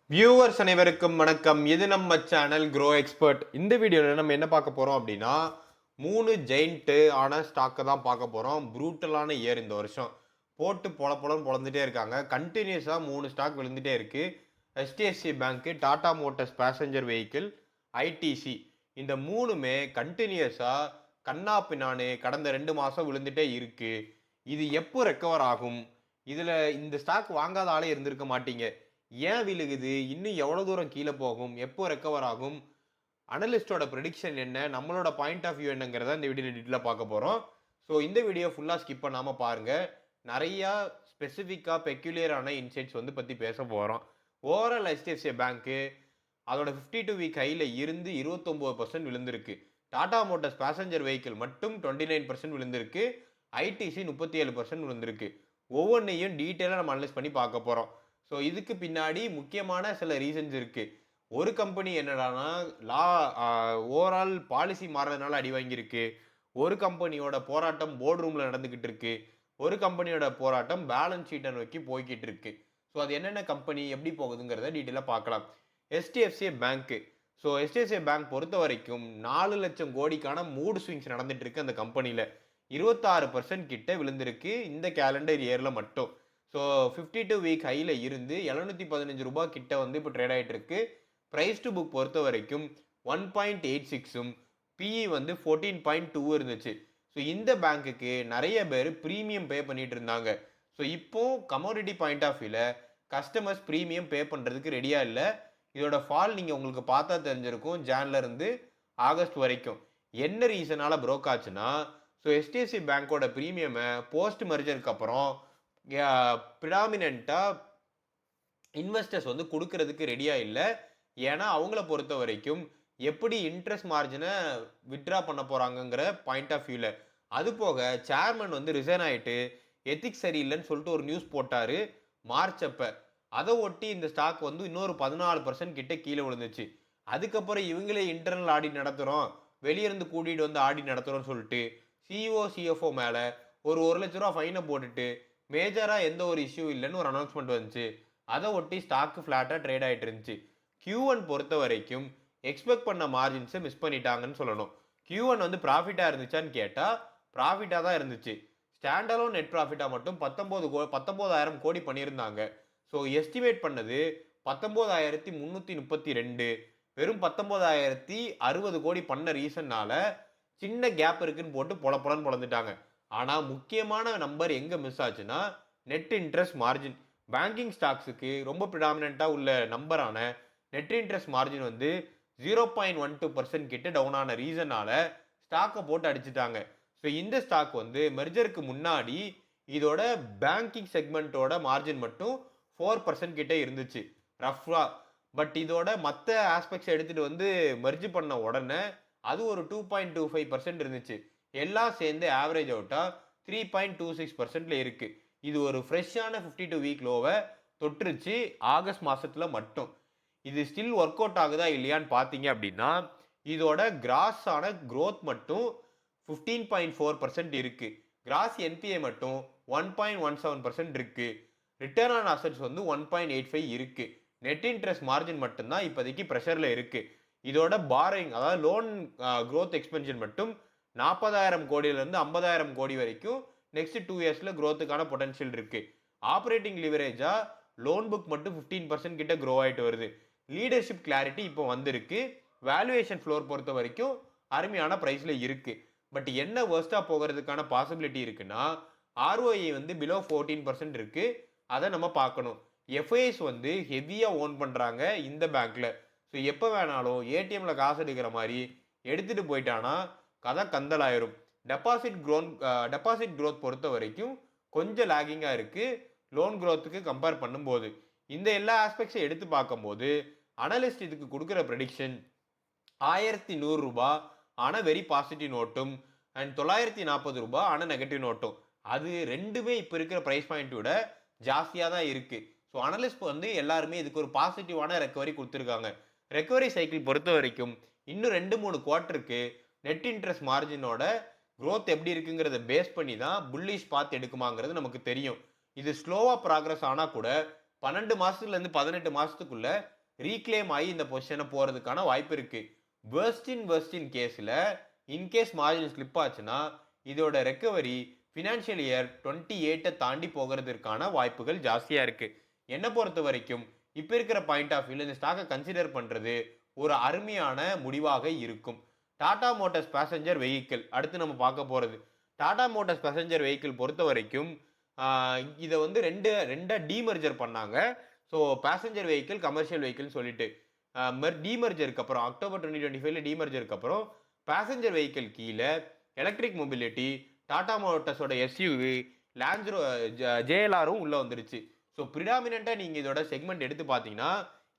Viewers அனைவருக்கும் வணக்கம். இது நம்ம சேனல் க்ரோ எக்ஸ்பர்ட். இந்த வீடியோவில் நம்ம என்ன பார்க்க போகிறோம் அப்படின்னா, 3 ஜெயிண்ட்டு ஆன ஸ்டாக்கை தான் பார்க்க போகிறோம். ப்ரூட்டலான இயர் இந்த வருஷம். போட்டு பொலன்னு பொழந்துட்டே இருக்காங்க. கண்டினியூஸாக 3 ஸ்டாக் விழுந்துட்டே இருக்கு. HDFC பேங்க்கு, Tata motors passenger vehicle, ITC இந்த 3மே கண்டினியூஸாக கண்ணா பின்னான்னு கடந்த 2 மாதம் விழுந்துட்டே இருக்கு. இது எப்போ ரெக்கவர் ஆகும்? இதில் இந்த ஸ்டாக் வாங்காத ஆளே இருந்திருக்க மாட்டீங்க. ஏன் விழுகுது? இன்னும் எவ்வளோ தூரம் கீழ போகும்? எப்போ ரெக்கவர் ஆகும்? அனலிஸ்ட்டோட ப்ரெடிக்ஷன் என்ன? நம்மளோட பாயிண்ட் ஆஃப் வியூ என்னங்கிறத இந்த வீடியோல டீட்டெயிலா பார்க்க போறோம். ஸோ இந்த வீடியோ ஃபுல்லா ஸ்கிப் பண்ணாம பாருங்க. நெறையா ஸ்பெசிஃபிக்கா பெக்யூலியரான இன்சைட்ஸ் பத்தி பேச போறோம். ஓவரால் HDFC பேங்க்கு அதோட 52 வீக் ஹைல இருந்து 29% விழுந்திருக்கு. டாடா மோட்டார்ஸ் பேசஞ்சர் வெஹிக்கிள் மட்டும் 29% விழுந்திருக்கு. ஐடிசி 37% விழுந்திருக்கு. ஒவ்வொன்னையும் டீட்டெயிலா நம்ம அனலைஸ் பண்ணி பார்க்க போறோம். ஸோ இதுக்கு பின்னாடி முக்கியமான சில ரீசன்ஸ் இருக்கு. ஒரு கம்பெனி என்னடான்னா, லா ஓவரால் பாலிசி மாறுறதுனால அடி வாங்கியிருக்கு. ஒரு கம்பெனியோட போராட்டம் போர்ட் ரூம்ல நடந்துகிட்டு இருக்கு. ஒரு கம்பெனியோட போராட்டம் பேலன்ஸ் ஷீட்டை நோக்கி போய்க்கிட்டு இருக்கு. ஸோ அது என்னென்ன கம்பெனி எப்படி போகுதுங்கிறத டீட்டெயிலாக பார்க்கலாம். HDFC bank. So HDFC bank பொறுத்த வரைக்கும் 4 லட்சம் கோடிக்கான மூட் ஸ்விங்ஸ் நடந்துட்டு இருக்கு அந்த கம்பெனியில். 26% கிட்ட விழுந்திருக்கு இந்த கேலண்டர் இயர்ல மட்டும். ஸோ 52 வீக் ஹைல இருந்து ரூ. 715 கிட்ட இப்போ ட்ரேட் ஆகிட்டு இருக்கு. பிரைஸ் டு புக் பொறுத்த வரைக்கும் 1.86ம், பிஇ 14.2 இருந்துச்சு. ஸோ இந்த பேங்க்குக்கு நிறைய பேர் ப்ரீமியம் பே பண்ணிட்டு இருந்தாங்க. ஸோ இப்போ கமோடிட்டி பாயிண்ட் ஆஃப் வியூல கஸ்டமர்ஸ் ப்ரீமியம் பே பண்ணுறதுக்கு ரெடியாக இல்லை. இதோட ஃபால் நீங்கள் உங்களுக்கு பார்த்தா தெரிஞ்சிருக்கும். ஜான்ல இருந்து ஆகஸ்ட் வரைக்கும் என்ன ரீசனால ப்ரோக் ஆச்சுன்னா, ஸோ HDFC பேங்கோட ப்ரீமியமை போஸ்ட் மெர்ஜருக்கு அப்புறம் ப்ரிடாமினெண்ட்டாக இன்வெஸ்டர்ஸ் கொடுக்கறதுக்கு ரெடியாக இல்லை. ஏன்னா அவங்கள பொறுத்த வரைக்கும் எப்படி இன்ட்ரெஸ்ட் மார்ஜினை வித்ட்ரா பண்ண போகிறாங்கங்கிற பாயிண்ட் ஆஃப் வியூவில். அது போக சேர்மன் ரிசைன் ஆகிட்டு எத்திக்ஸ் சரியில்லைன்னு சொல்லிட்டு ஒரு நியூஸ் போட்டார் மார்ச் அப்போ. அதை ஒட்டி இந்த ஸ்டாக் இன்னொரு 14% கிட்ட கீழே விழுந்துச்சு. அதுக்கப்புறம் இவங்களே இன்டர்னல் ஆடிட் நடத்துகிறோம், வெளியிருந்து கூட்டிகிட்டு ஆடிட் நடத்துகிறோம்னு சொல்லிட்டு சிஇஓ சிஎஃப்ஓ மேலே ஒரு 1 லட்ச ரூபா ஃபைனை போட்டுட்டு மேஜராக எந்த ஒரு இஷ்யூ இல்லைன்னு ஒரு அனௌன்ஸ்மெண்ட் வந்துச்சு. அதை ஒட்டி ஸ்டாக்கு ஃப்ளாட்டாக ட்ரேட் ஆகிட்டு இருந்துச்சு. Q1 பொறுத்த வரைக்கும் எக்ஸ்பெக்ட் பண்ண மார்ஜின்ஸை மிஸ் பண்ணிட்டாங்கன்னு சொல்லணும். Q1 ப்ராஃபிட்டாக இருந்துச்சான்னு கேட்டால் ப்ராஃபிட்டாக தான் இருந்துச்சு. ஸ்டாண்டலோன் நெட் ப்ராஃபிட்டாக மட்டும் 19,000 கோடி பண்ணியிருந்தாங்க. ஸோ எஸ்டிமேட் பண்ணது 19,332, வெறும் 19,060 கோடி பண்ண ரீசன்னால சின்ன கேப் இருக்குன்னு போட்டு பொலன்னு பொழந்துட்டாங்க. ஆனால் முக்கியமான நம்பர் எங்கே மிஸ் ஆச்சுன்னா, நெட் இன்ட்ரெஸ்ட் மார்ஜின். பேங்கிங் ஸ்டாக்ஸுக்கு ரொம்ப ப்ரிடாமினண்ட்டாக உள்ள நம்பரான நெட் இன்ட்ரெஸ்ட் மார்ஜின் 0.12% கிட்ட டவுன் ஆன ரீசனால ஸ்டாக்கை போட்டு அடிச்சுட்டாங்க. ஸோ இந்த ஸ்டாக் மெர்ஜருக்கு முன்னாடி இதோட பேங்கிங் செக்மெண்ட்டோட மார்ஜின் மட்டும் 4% கிட்ட இருந்துச்சு ரஃபா. பட் இதோட மற்ற ஆஸ்பெக்ட்ஸ் எடுத்துட்டு மெர்ஜ் பண்ண உடனே அது ஒரு 2.25% இருந்துச்சு. எல்லாம் சேர்ந்து ஆவரேஜ் அவுட்டா 3.26%ல இருக்கு. இது ஒரு ஃப்ரெஷ்ஷான 52 வீக் லோவை தொற்றுச்சு ஆகஸ்ட் மாசத்துல மட்டும். இது ஸ்டில் ஒர்க் அவுட் ஆகுதா இல்லையான்னு பார்த்தீங்க அப்படின்னா, இதோட கிராஸ் ஆன growth மட்டும் 15.4% இருக்கு. கிராஸ் என்பிஏ மட்டும் 1.17% இருக்கு. ரிட்டர்ன் ஆன் அசெட்ஸ் 1.85 இருக்கு. நெட் இன்ட்ரெஸ்ட் மார்ஜின் மட்டும்தான் இப்போதைக்கு ப்ரெஷர்ல இருக்கு. இதோட பாரோயிங் அதாவது லோன் growth எக்ஸ்பென்ஷன் மட்டும் 40,000 கோடியிலிருந்து 50,000 கோடி வரைக்கும் நெக்ஸ்ட் 2 இயர்ஸ்ல growthக்கான பொட்டன்ஷியல் இருக்கு. ஆப்ரேட்டிங் லிவரேஜா லோன் புக் மட்டும் 15% கிட்ட க்ரோ ஆயிட்டு வருது. லீடர்ஷிப் கிளாரிட்டி இப்போ வந்திருக்கு. வேல்யூவேஷன் ஃப்ளோர் பொறுத்த வரைக்கும் அருமையான பிரைஸ்ல இருக்கு. பட் என்ன வேர்ஸ்டா போகிறதுக்கான பாசிபிலிட்டி இருக்குன்னா, ROI பிலோ 14% இருக்கு. அதை நம்ம பார்க்கணும். எஃப்ஐஎஸ் ஹெவியா ஓன் பண்றாங்க இந்த பேங்க்ல. ஸோ எப்போ வேணாலும் ஏடிஎம்ல காசு எடுக்கிற மாதிரி எடுத்துட்டு போயிட்டானா கதை கந்தலாயிரும். டெபாசிட் க்ரோத் பொறுத்த வரைக்கும் கொஞ்சம் லேகிங்கா இருக்கு லோன் க்ரோத்துக்கு கம்பேர் பண்ணும்போது. இந்த எல்லா ஆஸ்பெக்ட்ஸை எடுத்து பார்க்கும்போது அனலிஸ்ட் இதுக்கு கொடுக்குற ப்ரெடிக்ஷன் 1,100 ரூபாய் ஆன வெரி பாசிட்டிவ் நோட்டும் அண்ட் 940 ரூபாய் ஆன நெகட்டிவ் நோட்டும். அது ரெண்டுமே இப்போ இருக்கிற ப்ரைஸ் பாயிண்டோட ஜாஸ்தியாக தான் இருக்கு. ஸோ அனலிஸ்ட் எல்லாருமே இதுக்கு ஒரு பாசிட்டிவான ரெக்கவரி கொடுத்துருக்காங்க. ரெக்கவரி சைக்கிள் பொறுத்த வரைக்கும் இன்னும் 2-3 குவார்ட்டருக்கு நெட் இன்ட்ரெஸ்ட் மார்ஜினோட க்ரோத் எப்படி இருக்குங்கிறத பேஸ் பண்ணி தான் புல்லிஷ் பாத் எடுக்குமாங்கிறது நமக்கு தெரியும். இது ஸ்லோவா ப்ராக்ரஸ் ஆனால் கூட 12 மாசத்துல இருந்து 18 மாசத்துக்குள்ள ரீக்ளைம் ஆகி இந்த பொசிஷனை போறதுக்கான வாய்ப்பு இருக்கு. வெர்ஸ்ட் இன் கேஸ்ல இன்கேஸ் மார்ஜின் ஸ்லிப் ஆச்சுன்னா இதோட ரெக்கவரி ஃபினான்ஷியல் இயர் 28 தாண்டி போகிறதுக்கான வாய்ப்புகள் ஜாஸ்தியா இருக்கு. என்ன பொறுத்த வரைக்கும் இப்ப இருக்கிற பாயிண்ட் ஆஃப் வியூல இந்த ஸ்டாக்கை கன்சிடர் பண்றது ஒரு அருமையான முடிவாக இருக்கும். டாடா மோட்டார்ஸ் பேசஞ்சர் வெஹிக்கிள் அடுத்து நம்ம பார்க்க போறது. டாடா மோட்டார்ஸ் பேசஞ்சர் வெஹிக்கிள் பொறுத்த வரைக்கும் இதை வந்து ரெண்டா டீமர்ஜர் பண்ணாங்க. ஸோ பேசஞ்சர் வெஹிக்கிள் கமர்ஷியல் வெஹிக்கிள்னு சொல்லிட்டு டீமர்ஜருக்கு அப்புறம் அக்டோபர் 2025 டீமர்ஜருக்கு அப்புறம் பேசஞ்சர் வெஹிக்கிள் கீழே எலக்ட்ரிக் மொபிலிட்டி, டாடா மோட்டார்ஸோட எஸ்யூவி, லான்ஸ்ரோ ஜேஎல்ஆரும் உள்ள வந்துருச்சு. ஸோ ப்ரிடாமினண்டா நீங்க இதோட செக்மெண்ட் எடுத்து பார்த்தீங்கன்னா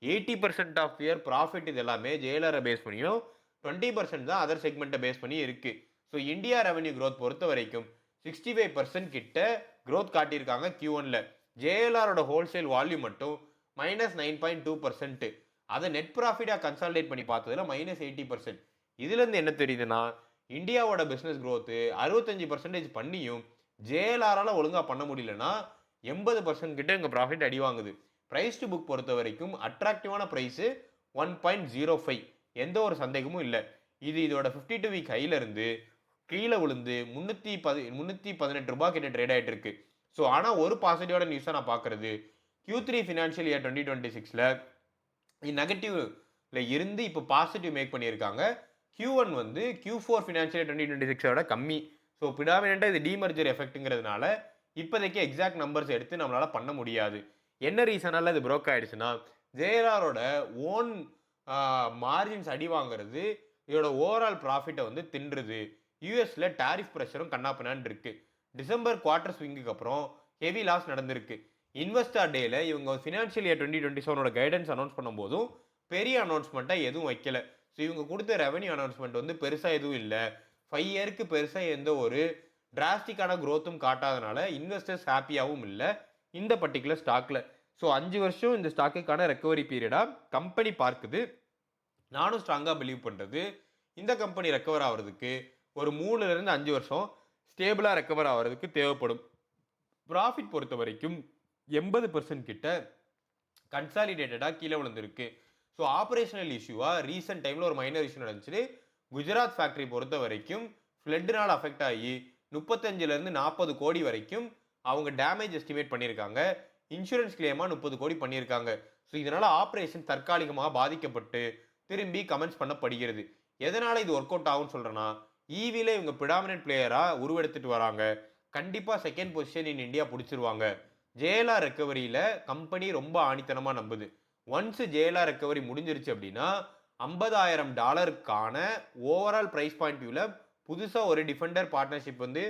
80% ஆஃப் இயர் ப்ராஃபிட் இது எல்லாமே ஜேஎல்ஆரை பேஸ் பண்ணியும் 20% தான் அதர் செக்மெண்ட்டை பேஸ் பண்ணி இருக்கு. ஸோ இந்தியா ரெவன்யூ க்ரோத் பொறுத்த வரைக்கும் 65% கிட்ட க்ரோத் காட்டியிருக்காங்க Q1ல. ஜேஎல்ஆரோட ஹோல்சேல் வால்யூம் மட்டும் -9.2%. அதை நெட் ப்ராஃபிட்டா கன்சாலிடேட் பண்ணி பார்த்ததுல -80%. இதுல இருந்து என்ன தெரியுதுன்னா இந்தியாவோட பிசினஸ் க்ரோத் 65% பண்ணியும் ஜேஎல்ஆரால ஒழுங்கா பண்ண முடியலன்னா 80% கிட்ட இங்க ப்ராஃபிட் அடி வாங்குது. பிரைஸ் டு புக் பொறுத்த வரைக்கும் அட்ராக்டிவான பிரைஸ் 1.05. எந்த ஒரு சந்தேகமும் இல்லை. இது இதோட 52 வீக் ஹைல இருந்து கீழே விழுந்து 318 ரூபாய் கிட்ட ட்ரேட் ஆயிட்டு இருக்கு. ஸோ ஆனால் ஒரு பாசிட்டிவான நியூஸாக நான் பார்க்கறது Q3 ஃபினான்ஷியல் இயர் 2026ல நெகட்டிவ்ல இருந்து இப்போ பாசிட்டிவ் மேக் பண்ணியிருக்காங்க. Q1 வந்து Q4 ஃபினான்ஷியல் இயர் 2026ஓட கம்மி. ஸோ ப்ரிடாமினண்டாக இது டீமர்ஜர் எஃபெக்ட்டுங்கிறதுனால இப்போதைக்கு எக்ஸாக்ட் நம்பர்ஸ் எடுத்து நம்மளால பண்ண முடியாது. என்ன ரீசனால இது ப்ரோக் ஆயிடுச்சுன்னா ஜேஆரோட ஓன் மார்ஜின்ஸ் அடி வாங்குறது இதோட ஓவரால் ப்ராஃபிட்டை வந்து தின்றுது. யூஎஸ்ல டாரிஃப் ப்ரெஷரும் கண்ணாப்பினான் இருக்கு. டிசம்பர் குவார்டர் ஸ்விங்குக்கு அப்புறம் ஹெவி லாஸ் நடந்திருக்கு. இன்வெஸ்டர் டேல இவங்க ஃபினான்ஷியல் இயர் 2027ஓட கைடன்ஸ் அனௌன்ஸ் பண்ணும்போதும் பெரிய அனௌன்ஸ்மெண்ட்டாக எதுவும் வைக்கல. ஸோ இவங்க கொடுத்த ரெவன்யூ அனௌன்ஸ்மெண்ட் வந்து பெருசாக எதுவும் இல்லை. 5 இயருக்கு பெருசாக எந்த ஒரு டிராஸ்டிக்கான க்ரோத்தும் காட்டாதனால இன்வெஸ்டர்ஸ் ஹாப்பியாகவும் இல்லை இந்த பர்டிகுலர் ஸ்டாக்ல. ஸோ 5 வருஷம் இந்த ஸ்டாக்குக்கான ரெக்கவரி பீரியடா கம்பெனி பார்க்குது. நானும் ஸ்ட்ராங்காக பிலீவ் பண்ணுறது இந்த கம்பெனி ரெக்கவர் ஆகிறதுக்கு ஒரு 3-5 வருஷம் ஸ்டேபிளாக ரெக்கவர் ஆகிறதுக்கு தேவைப்படும். ப்ராஃபிட் பொறுத்த வரைக்கும் 80% கிட்ட கன்சாலிடேட்டடாக கீழே விழுந்திருக்கு. ஸோ ஆப்ரேஷனல் இஷ்யூவாக ரீசெண்ட் டைமில் ஒரு மைனர் இஷ்யூ நடந்துச்சு. குஜராத் ஃபேக்ட்ரி பொறுத்த வரைக்கும் ஃப்ளட்னால் அஃபெக்ட் ஆகி 35-40 கோடி வரைக்கும் அவங்க டேமேஜ் எஸ்டிமேட் பண்ணியிருக்காங்க. இன்சூரன்ஸ் கிளைமா 30 கோடி பண்ணியிருக்காங்க. ஸோ இதனால ஆப்ரேஷன் தற்காலிகமாக பாதிக்கப்பட்டு திரும்பி கமெண்ட்ஸ் பண்ணப்படுகிறது. எதனால இது ஒர்க் அவுட் ஆகும்னு சொல்றேன்னா ஈவில இவங்க ப்ரிடாமினன்ட் பிளேயரா உருவெடுத்துட்டு வராங்க. கண்டிப்பா செகண்ட் பொசிஷன் இன் இந்தியா பிடிச்சிருவாங்க. ஜேஎல்ஆர் ரெக்கவரியில கம்பெனி ரொம்ப ஆணித்தனமா நம்புது. ஒன்ஸ் ஜேஎல்ஆர் ரெக்கவரி முடிஞ்சிருச்சு அப்படின்னா $50,000 ஓவரால் பிரைஸ் பாயிண்ட் வியூல புதுசா ஒரு டிஃபெண்டர் பார்ட்னர்ஷிப் வந்து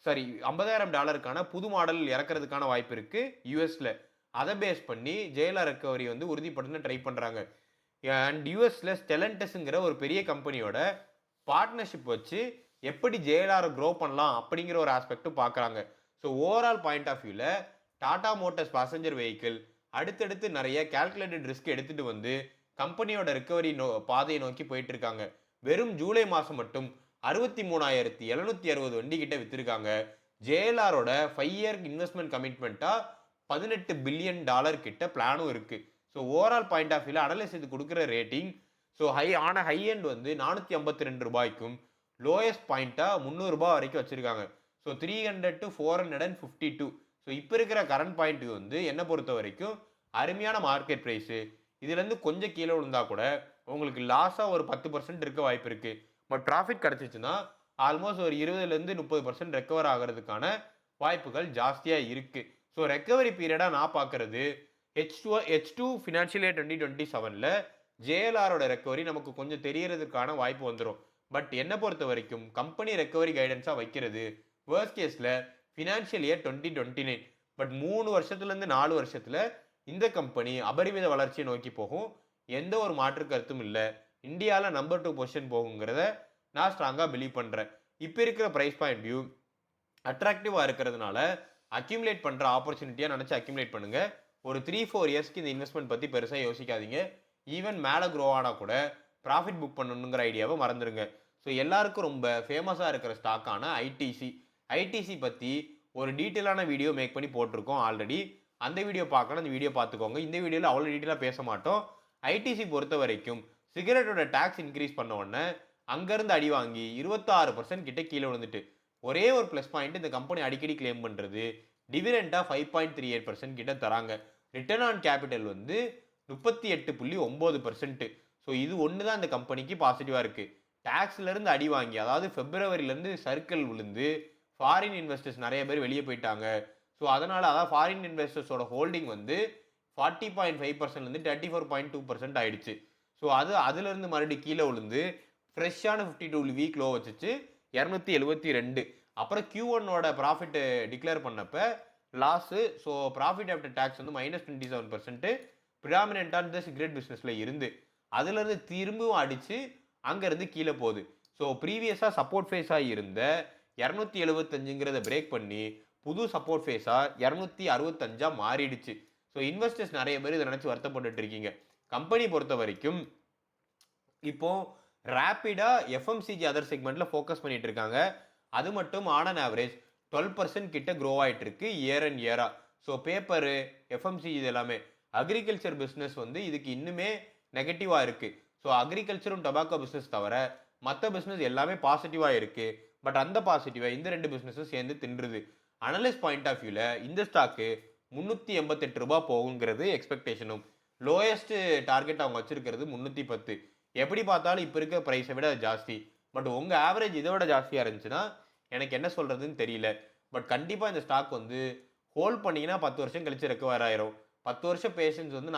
$50,000 புது மாடல் இறக்கிறதுக்கான வாய்ப்பு இருக்கு யூஎஸ்ல. அதை பேஸ் பண்ணி ஜேஎல்ஆர் ரெக்கவரி வந்து உறுதிப்படுத்த ட்ரை பண்றாங்க. அண்ட் யூஎஸ்ல ஸ்டெலண்டஸ்ங்கிற ஒரு பெரிய கம்பெனியோட பார்ட்னர்ஷிப் வச்சு எப்படி ஜேஎல்ஆர் க்ரோ பண்ணலாம் அப்படிங்கிற ஒரு ஆஸ்பெக்டும் பார்க்குறாங்க. ஸோ ஓவரால் பாயிண்ட் ஆஃப் வியூவில் டாடா மோட்டார்ஸ் பேசஞ்சர் வெஹிக்கிள் அடுத்தடுத்து நிறைய கால்குலேட்டட் ரிஸ்க் எடுத்துட்டு வந்து கம்பெனியோட ரெக்கவரி பாதையை நோக்கி போயிட்டு இருக்காங்க. வெறும் ஜூலை மாதம் மட்டும் 63,760 வண்டி கிட்ட வித்திருக்காங்க. ஜேஎல்ஆரோட 5 இயர் இன்வெஸ்ட்மெண்ட் கமிட்மெண்ட்டாக $18 பில்லியன் கிட்ட பிளானும் இருக்கு. ஸோ ஓவரால் பாயிண்ட் ஆஃப் வியூவில் அனலைஸ் இது கொடுக்குற ரேட்டிங் ஸோ ஹை எண்ட் வந்து 452 ரூபாய்க்கும் லோயஸ்ட் பாயிண்ட்டாக 300 ரூபாய் வரைக்கும் வச்சிருக்காங்க. So 300 to 452. ஸோ இப்போ இருக்கிற கரண்ட் பாயிண்ட் வந்து என்ன பொறுத்த வரைக்கும் அருமையான மார்க்கெட் ப்ரைஸு. இதுலேருந்து கொஞ்சம் கீழே விழுந்தா கூட உங்களுக்கு லாஸாக ஒரு 10% இருக்க வாய்ப்பு இருக்கு. பட் ப்ராஃபிட் கிடச்சிச்சுன்னா ஆல்மோஸ்ட் ஒரு 20-30% ரெக்கவர் ஆகிறதுக்கான வாய்ப்புகள் ஜாஸ்தியாக இருக்கு. ஸோ ரெக்கவரி பீரியடாக நான் பார்க்கறது H2 ஃபினான்ஷியல் இயர் 2027ல ஜேஎல்ஆரோட ரெக்கவரி நமக்கு கொஞ்சம் தெரியறதுக்கான வாய்ப்பு வந்துடும். பட் என்ன பொறுத்த வரைக்கும் கம்பெனி ரெக்கவரி கைடன்ஸாக வைக்கிறது வேர்ஸ்ட் கேஸில் ஃபினான்ஷியல் இயர் 2029. பட் 3 வருஷத்துலேருந்து 4 வருஷத்தில் இந்த கம்பெனி அபரிமித வளர்ச்சியை நோக்கி போகும். எந்த ஒரு மாற்று கருத்தும் இல்லை. இந்தியாவில் நம்பர் 2 பொசிஷன் போகுங்கிறத நான் ஸ்ட்ராங்காக பிலீவ் பண்ணுறேன். இப்போ இருக்கிற ப்ரைஸ் பாயிண்ட் வியூ அட்ராக்டிவாக இருக்கிறதுனால அக்யூமுலேட் பண்ணுற ஆப்பர்ச்சுனிட்டியாக நினச்சி அக்யூமுலேட் பண்ணுங்கள். ஒரு 3-4 இயர்ஸ்க்கு இந்த இன்வெஸ்ட்மெண்ட் பற்றி பெருசாக யோசிக்காதீங்க. ஈவன் மேலே க்ரோ ஆனால் கூட ப்ராஃபிட் புக் பண்ணணுங்கிற ஐடியாவை மறந்துடுங்க. ஸோ எல்லாருக்கும் ரொம்ப ஃபேமஸாக இருக்கிற ஸ்டாக்கான ஐடிசி பற்றி ஒரு டீட்டெயிலான வீடியோ மேக் பண்ணி போட்டிருக்கோம் ஆல்ரெடி. அந்த வீடியோ பார்க்கணும், அந்த வீடியோ பார்த்துக்கோங்க. இந்த வீடியோவில் அவ்வளோ டீட்டெயிலாக பேச மாட்டோம். ஐடிசி பொறுத்த வரைக்கும் சிகரெட்டோட டாக்ஸ் இன்க்ரீஸ் பண்ண உடனே அங்கிருந்து அடி வாங்கி 26% கிட்ட கீழே விழுந்துட்டு. ஒரே ஒரு ப்ளஸ் பாயிண்ட் இந்த கம்பெனி அடிக்கடி கிளைம் பண்றது டிவிடெண்டா 5.38% கிட்ட தராங்க. ரிட்டர்ன் ஆன் கேபிட்டல் வந்து 38.9%. ஸோ இது ஒன்று தான் இந்த கம்பெனிக்கு பாசிட்டிவா இருக்கு. டாக்ஸ்ல இருந்து அடி வாங்கி அதாவது பிப்ரவரியில இருந்து சர்க்கிள் விழுந்து ஃபாரின் இன்வெஸ்டர்ஸ் நிறைய பேர் வெளியே போயிட்டாங்க. ஸோ அதனால அதான் ஃபாரின் இன்வெஸ்டர்ஸோட ஹோல்டிங் வந்து 40.5% இருந்து 34.2% ஆயிடுச்சு. ஸோ அதுல இருந்து மறுபடியும் கீழே விழுந்து ஃப்ரெஷ்ஷான 52 வீக் லோ வச்சுச்சு 272. அப்புறம் Q1ஓட ப்ராஃபிட் டிக்ளேர் பண்ணப்ப loss. So profit after tax வந்து -27% ப்ரிடாமினன்ட் ஆன் த சிகரெட் பிசினஸ்ல இருந்து அதுல இருந்து திரும்பவும் அடிச்சு அங்க இருந்து கீழே போகுது. ஸோ ப்ரீவியஸா சப்போர்ட் ஃபேஸா இருந்த 275ங்கிறத பிரேக் பண்ணி புது சப்போர்ட் ஃபேஸா 265 மாறிடுச்சு. ஸோ இன்வெஸ்டர்ஸ் நிறைய பேர் இதை நினைச்சு வருத்தப்பட்டு இருக்கீங்க. கம்பெனி பொறுத்த வரைக்கும் இப்போ ரேப்பிடா எஃப்எம்சிஜி அதர் செக்மெண்ட்ல ஃபோக்கஸ் பண்ணிட்டு இருக்காங்க. அது மட்டும் ஆன் அன் ஆவரேஜ் 12% கிட்ட க்ரோ ஆயிட்டு இருக்கு இயர் அண்ட் இயரா. ஸோ பேப்பரு எஃப்எம்சிஜி இது எல்லாமே அக்ரிகல்ச்சர் பிஸ்னஸ் வந்து இதுக்கு இன்னுமே நெகட்டிவா இருக்கு. ஸோ அக்ரிகல்ச்சரும் டொபாக்கோ பிஸ்னஸ் தவிர மற்ற பிஸ்னஸ் எல்லாமே பாசிட்டிவா இருக்கு. பட் அந்த பாசிட்டிவா இந்த ரெண்டு பிஸ்னஸும் சேர்ந்து தின்றுது. அனலிஸ்ட் பாயிண்ட் ஆஃப் வியூல இந்த ஸ்டாக்கு 388 ரூபாய் போகுங்கிறது எக்ஸ்பெக்டேஷனும். லோயஸ்ட் டார்கெட் அவங்க வச்சிருக்கிறது 310. எப்படி பார்த்தாலும் இப்போ இருக்க ப்ரைஸை விட ஜாஸ்தி. பட் உங்கள் ஆவரேஜ் இதை விட ஜாஸ்தியாக இருந்துச்சுன்னா எனக்கு என்ன சொல்கிறதுன்னு தெரியல. பட் கண்டிப்பாக இந்த ஸ்டாக் வந்து ஹோல்ட் பண்ணிங்கன்னா 10 வருஷம் கழிச்சு ரெக்கவர் ஆயிரும். 10 வருஷம் பேஷன்ஸ் வந்து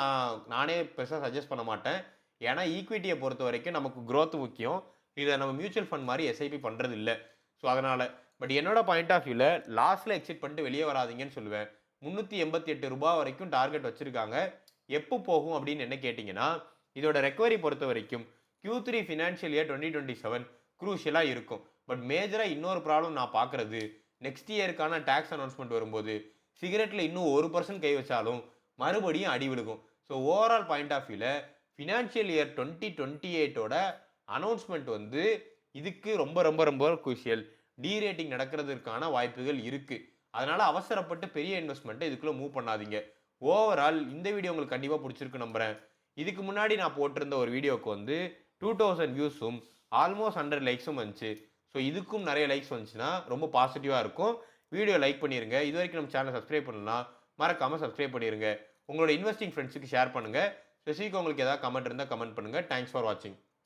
நானே பெருசாக சஜஸ்ட் பண்ண மாட்டேன். ஏன்னா ஈக்விட்டியை பொறுத்த வரைக்கும் நமக்கு growth முக்கியம். இதை நம்ம மியூச்சுவல் ஃபண்ட் மாதிரி எஸ்ஐபி பண்ணுறது இல்லை. ஸோ அதனால் பட் என்னோட பாயிண்ட் ஆஃப் வியூவில் லாஸ்ட்டில் எக்ஸிட் பண்ணிட்டு வெளியே வராதிங்கன்னு சொல்லுவேன். 388 ரூபாய் வரைக்கும் டார்கெட் வச்சுருக்காங்க. எப்போ போகும் அப்படின்னு என்ன கேட்டிங்கன்னா இதோட ரெக்கவரி பொறுத்த வரைக்கும் Q3 ஃபினான்ஷியல் இயர் 2027 குரூஷியலாக இருக்கும். பட் மேஜராக இன்னொரு ப்ராப்ளம் நான் பார்க்குறது நெக்ஸ்ட் இயருக்கான டேக்ஸ் அனௌன்ஸ்மெண்ட் வரும்போது சிகரெட்டில் இன்னும் 1% கை வச்சாலும் மறுபடியும் அடி விழுகும். ஸோ ஓவரால் பாயிண்ட் ஆஃப் வியூவில் ஃபினான்ஷியல் இயர் 2028ஓட அனௌன்ஸ்மெண்ட் வந்து இதுக்கு ரொம்ப ரொம்ப ரொம்ப குரூஷியல். டீரேட்டிங் நடக்கிறதுக்கான வாய்ப்புகள் இருக்குது. அதனால் அவசரப்பட்டு பெரிய இன்வெஸ்ட்மெண்ட்டை இதுக்குள்ளே மூவ் பண்ணாதீங்க. ஓவரால் இந்த வீடியோ உங்களுக்கு கண்டிப்பாக பிடிச்சிருக்கு நம்புகிறேன். இதுக்கு முன்னாடி நான் போட்டிருந்த ஒரு வீடியோவுக்கு வந்து 2000 வியூஸும் ஆல்மோஸ்ட் 100 லைக்ஸும் வந்துச்சு. ஸோ இதுக்கும் நிறைய லைக்ஸ் வந்துச்சுன்னா ரொம்ப பாசிட்டிவாக இருக்கும். வீடியோ லைக் பண்ணிடுங்க. இது வரைக்கும் நம்ம சேனல் சப்ஸ்கிரைப் பண்ணலாம் மறக்காமல் சப்ஸ்கிரைப் பண்ணிடுங்க. உங்களோட இன்வெஸ்டிங் ஃப்ரெண்ட்ஸுக்கு ஷேர் பண்ணுங்கள். ஸ்பெசிஃபிக்காக உங்களுக்கு ஏதாவது கமெண்ட் இருந்தால் கமெண்ட் பண்ணுங்கள். தேங்க்ஸ் ஃபார் வாட்சிங்.